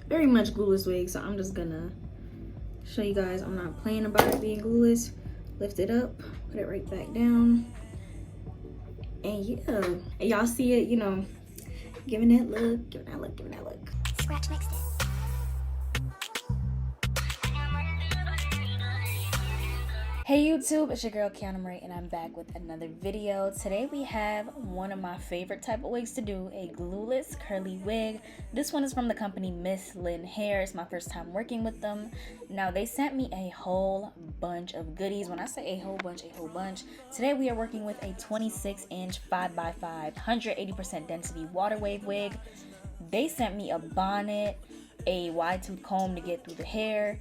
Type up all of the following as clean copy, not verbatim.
very much glueless wig, so I'm just gonna show you guys I'm not playing about it being glueless. Lift it up, put it right back down, and yeah, and y'all see it, you know, giving that look, giving that look, giving that look. Scratch mixed it. Hey YouTube, it's your girl Kiannamoracia and I'm back with another video. Today we have one of my favorite type of wigs to do, a glueless curly wig. This one is from the company Mslynnhair. It's my first time working with them. Now they sent me a whole bunch of goodies. When I say a whole bunch. Today we are working with a 26-inch 5x5 180% density water wave wig. They sent me a bonnet, a wide tooth comb to get through the hair,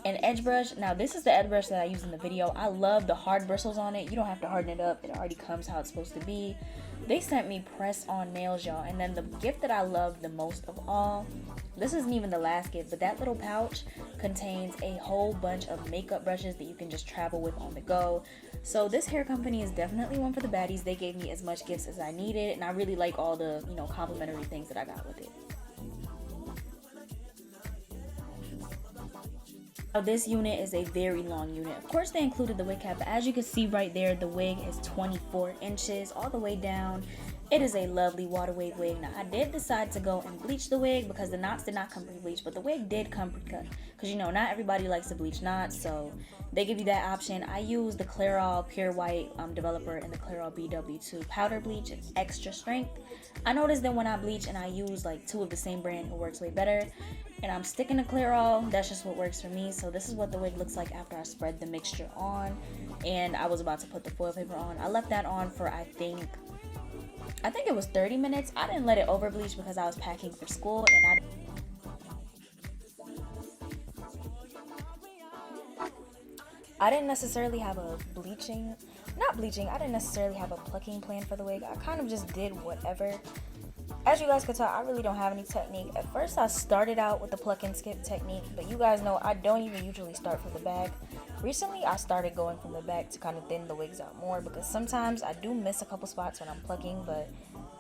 an edge brush. Now this is the edge brush that I used in the video. I love the hard bristles on it. You don't have to harden it up. It already comes how it's supposed to be. They sent me press on nails, y'all. And then the gift that I love the most of all, this isn't even the last gift, but that little pouch contains a whole bunch of makeup brushes that you can just travel with on the go. So this hair company is definitely one for the baddies. They gave me as much gifts as I needed, and I really like all the, you know, complimentary things that I got with it. Now this unit is a very long unit. Of course they included the wig cap, but as you can see right there, the wig is 24 inches all the way down. It is a lovely water wave wig. Now I did decide to go and bleach the wig because the knots did not come pre-bleached, but the wig did come pre-cut. Because you know, not everybody likes to bleach knots, so they give you that option. I use the Clairol Pure White developer and the Clairol BW2 powder bleach. It's extra strength. I noticed that when I bleach and I use like two of the same brand, it works way better. And I'm sticking to Clairol. That's just what works for me. So this is what the wig looks like after I spread the mixture on. And I was about to put the foil paper on. I left that on for I think it was 30 minutes. I didn't let it over bleach because I was packing for school and I didn't necessarily have a I didn't necessarily have a plucking plan for the wig. I kind of just did whatever. As you guys could tell, I really don't have any technique. At first I started out with the pluck and skip technique, but you guys know I don't even usually start from the back. Recently I started going from the back to kind of thin the wigs out more because sometimes I do miss a couple spots when I'm plucking, but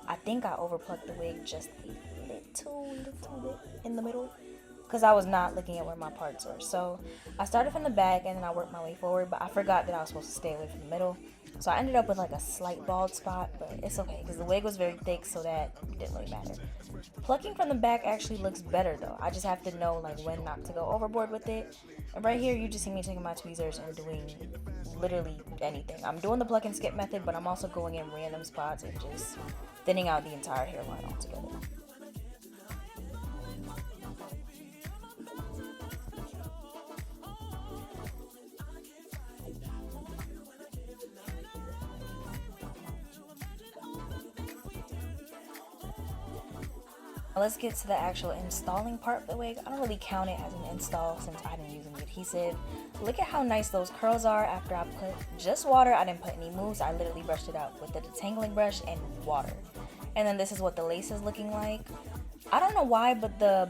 I think I over plucked the wig just a little bit in the middle because I was not looking at where my parts were. So I started from the back and then I worked my way forward, but I forgot that I was supposed to stay away from the middle. So I ended up with like a slight bald spot, but it's okay because the wig was very thick, so that didn't really matter. Plucking from the back actually looks better though. I just have to know like when not to go overboard with it. And right here you just see me taking my tweezers and doing literally anything. I'm doing the pluck and skip method, but I'm also going in random spots and just thinning out the entire hairline altogether. Let's get to the actual installing part of the wig. I don't really count it as an install since I didn't use any adhesive. Look at how nice those curls are after I put just water. I didn't put any mousse. I literally brushed it out with the detangling brush and water. And then this is what the lace is looking like. I don't know why, but the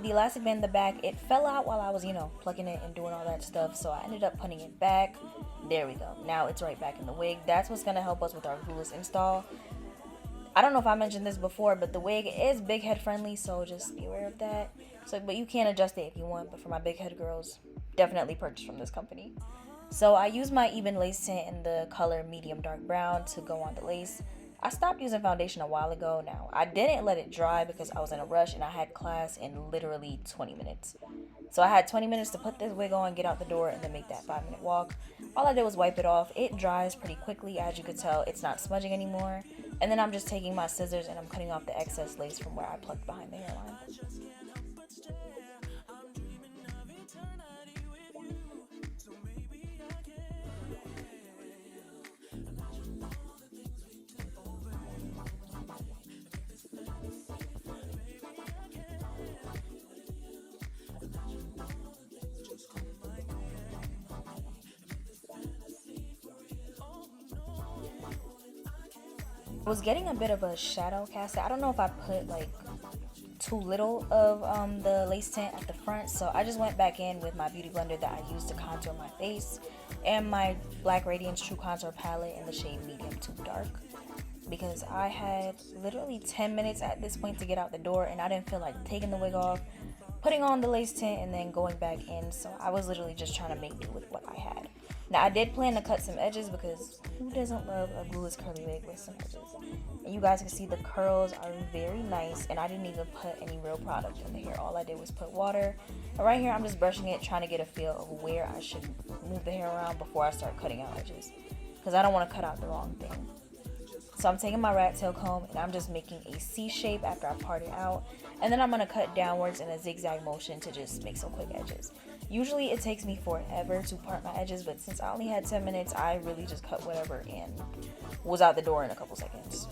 elastic band in the back, it fell out while I was, you know, plucking it and doing all that stuff. So I ended up putting it back. There we go. Now it's right back in the wig. That's what's going to help us with our glueless install. I don't know if I mentioned this before, but the wig is big head friendly, so just be aware of that. So, but you can adjust it if you want, but for my big head girls, definitely purchase from this company. So I use my even lace tint in the color medium dark brown to go on the lace. I stopped using foundation a while ago now. I didn't let it dry because I was in a rush and I had class in literally 20 minutes. So I had 20 minutes to put this wig on, get out the door, and then make that 5-minute walk. All I did was wipe it off. It dries pretty quickly. As you could tell, it's not smudging anymore. And then I'm just taking my scissors and I'm cutting off the excess lace from where I plucked behind the hairline. I was getting a bit of a shadow cast. I don't know if I put like too little of the lace tint at the front, so I just went back in with my beauty blender that I used to contour my face and my Black Radiance True Contour palette in the shade medium to dark, because I had literally 10 minutes at this point to get out the door and I didn't feel like taking the wig off. putting on the lace tint and then going back in. So I was literally just trying to make do with what I had. Now I did plan to cut some edges because who doesn't love a glueless curly wig with some edges? And you guys can see the curls are very nice, and I didn't even put any real product in the hair. All I did was put water. And right here I'm just brushing it, trying to get a feel of where I should move the hair around before I start cutting out edges, because I don't want to cut out the wrong thing. So I'm taking my rat tail comb and I'm just making a C shape after I part it out, and then I'm going to cut downwards in a zigzag motion to just make some quick edges. Usually it takes me forever to part my edges, but since I only had 10 minutes, I really just cut whatever and was out the door in a couple seconds.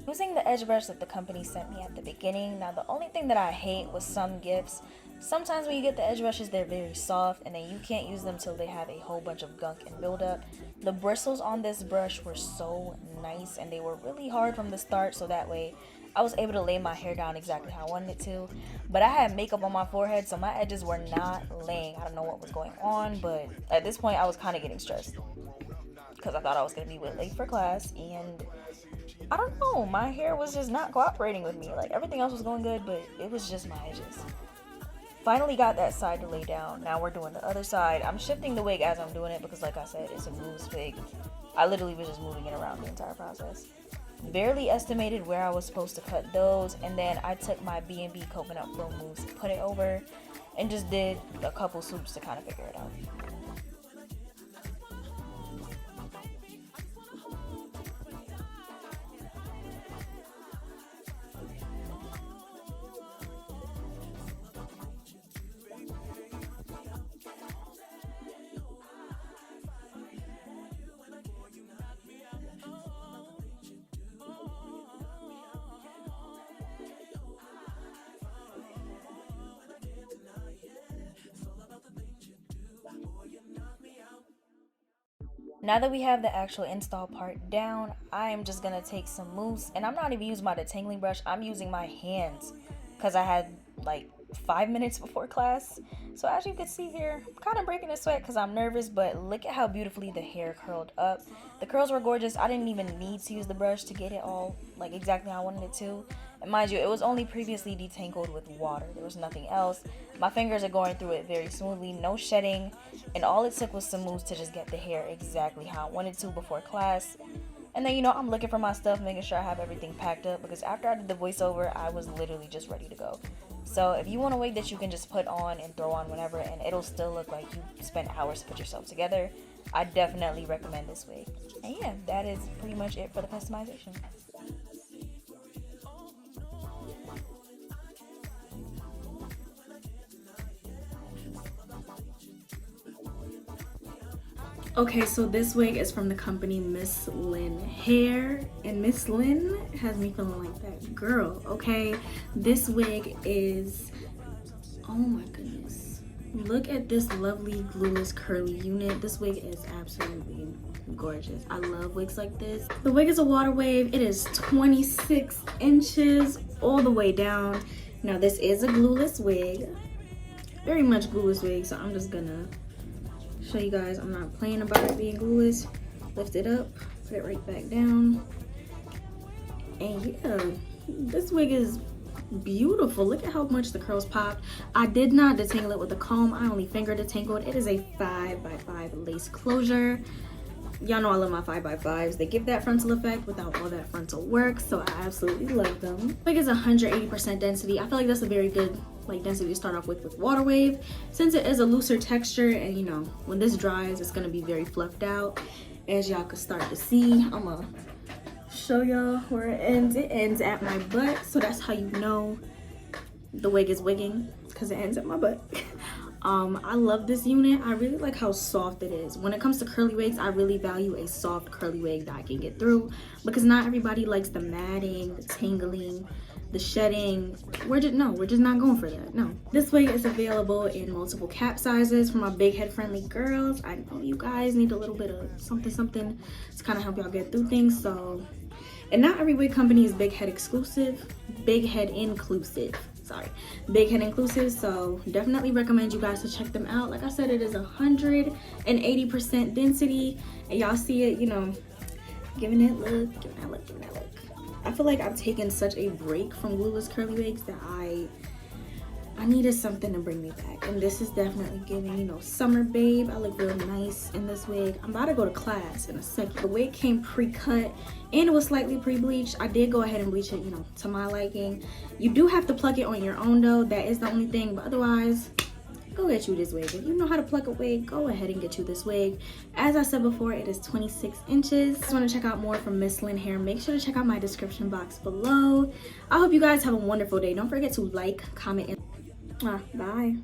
Using the edge brush that the company sent me at the beginning. Now the only thing that I hate was some gifts. Sometimes when you get the edge brushes, they're very soft and then you can't use them till they have a whole bunch of gunk and buildup. The bristles on this brush were so nice and they were really hard from the start, so that way I was able to lay my hair down exactly how I wanted it to. But I had makeup on my forehead, so my edges were not laying. I don't know what was going on, but at this point I was kind of getting stressed because I thought I was going to be late for class, and I don't know, my hair was just not cooperating with me. Like, everything else was going good, but it was just my edges. Finally got that side to lay down. Now we're doing the other side. I'm shifting the wig as I'm doing it because, like I said, it's a glueless wig. I literally was just moving it around the entire process. Barely estimated where I was supposed to cut those, and then I took my B&B coconut flow mousse, put it over, and just did a couple swoops to kind of figure it out. Now that we have the actual install part down, I am just gonna take some mousse, and I'm not even using my detangling brush, I'm using my hands because I had like 5 minutes before class. So as you can see here, I'm kind of breaking a sweat because I'm nervous, but look at how beautifully the hair curled up. The curls were gorgeous. I didn't even need to use the brush to get it all like exactly how I wanted it to. And mind you, it was only previously detangled with water. There was nothing else. My fingers are going through it very smoothly, no shedding, and all it took was some mousse to just get the hair exactly how I wanted to before class. And then, you know, I'm looking for my stuff, making sure I have everything packed up, because after I did the voiceover, I was literally just ready to go. So if you want a wig that you can just put on and throw on whenever and it'll still look like you spent hours to put yourself together, I definitely recommend this wig. And yeah, that is pretty much it for the customization. Okay, so this wig is from the company Mslynnhair, and Mslynnhair has me feeling like that girl, okay? This wig is, oh my goodness. Look at this lovely glueless curly unit. This wig is absolutely gorgeous. I love wigs like this. The wig is a water wave. It is 26 inches all the way down. Now this is a glueless wig, very much glueless wig, so I'm just gonna show you guys. I'm not playing about it being glueless. Lift it up, put it right back down, and yeah, this wig is beautiful. Look at how much the curls popped. I did not detangle it with a comb. I only finger detangled. It is a 5x5 lace closure. Y'all know I love my 5x5s. They give that frontal effect without all that frontal work, so I absolutely love them. Wig is 180% density. I feel like that's a very good like density to start off with water wave, since it is a looser texture, and you know, when this dries, it's gonna be very fluffed out. As y'all can start to see, I'm gonna show y'all where it ends. It ends at my butt, so that's how you know the wig is wigging, because it ends at my butt. I love this unit. I really like how soft it is. When it comes to curly wigs, I really value a soft curly wig that I can get through, because not everybody likes the matting, the tangling, the shedding. We're just not going for that. No. This wig is available in multiple cap sizes for my big head friendly girls. I know you guys need a little bit of something to kind of help y'all get through things. So, and not every wig company is big head inclusive. So definitely recommend you guys to check them out. Like I said, it is 180% density, and y'all see it, you know, Giving that look, giving that look, giving that look. I feel like I've taken such a break from glueless curly wigs that I needed something to bring me back. And this is definitely giving, you know, summer babe. I look real nice in this wig. I'm about to go to class in a second. The wig came pre-cut and it was slightly pre-bleached. I did go ahead and bleach it, you know, to my liking. You do have to pluck it on your own though. That is the only thing, but otherwise, go get you this wig. If you know how to pluck a wig, go ahead and get you this wig. As I said before, it is 26 inches. If you want to check out more from Mslynnhair, make sure to check out my description box below. I hope you guys have a wonderful day. Don't forget to like, comment, and bye.